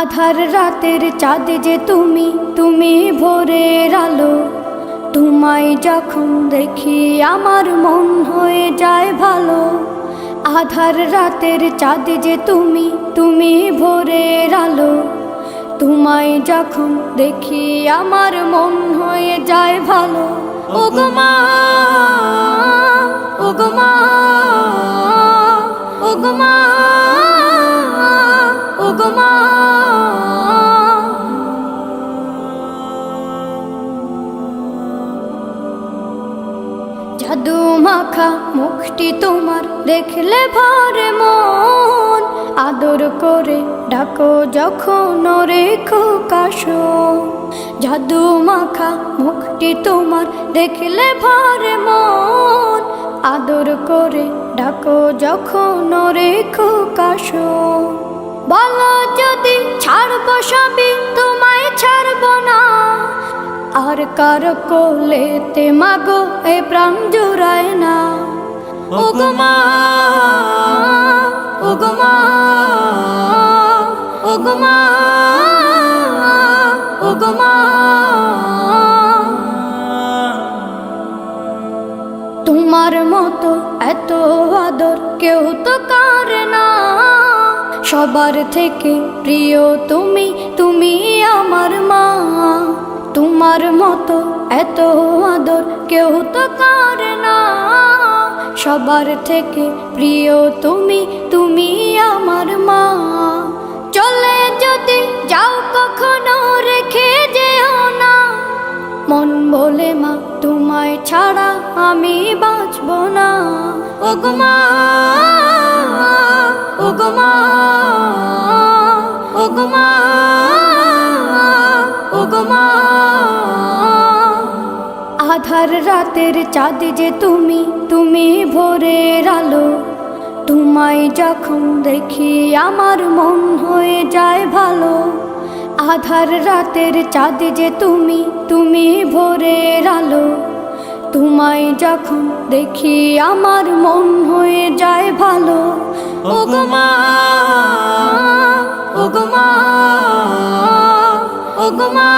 আধার রাতের চাঁদ যে তুমি, তুমি ভোরের আলো। তোমায় যখন দেখি আমার মন হয়ে যায় ভালো। আধার রাতের চাঁদ যে তুমি, তুমি ভোরের আলো। তোমায় যখন দেখি আমার মন হয়ে যায় ভালো। ওগো মা, ওগো মা, ওগো মা, ওগো মা। জাদু মাখা মুখটি তোমার দেখলে ভরে মন। আদর করে ডাকো যখন রেখো কাশো। জাদু মাখা মুখটি তোমার দেখলে ভরে মন। আদর করে ডাকো যখন রেখো কাশো। বলো যদি ছাড়বো সবই, তোমায় ছাড়বো না। আর কার কোলেতে মাগো এ প্রাণ জুড়ায় না। ওগো মা, ওগো মা, ওগো মা, ওগো মা। তোমার মতো এত আদর কেউ তো করে না। সবার থেকে প্রিয় তুমি, তুমি আমার মা। তোমার মতো এত আদর কেউ তো করে না। সবার থেকে প্রিয় তুমি, তুমি আমার মা। চলে যদি যাও কখনো রেখে যেও না। মন বলে মা তোমায় ছাড়া আমি বাঁচব না। ওগো মা, ওগো মা, ওগো মা, ওগো মা। আধার রাতের চাঁদ যে তুমি, তুমি ভোরের আলো। তোমায় যখন দেখি আমার মন হয়ে যায় ভালো। আধার রাতের চাঁদ যে তুমি, তুমি ভোরের আলো। তোমায় যখন দেখি আমার মন হয়ে যায় ভালো। ওগো মা, ওগো মা, ওগো মা।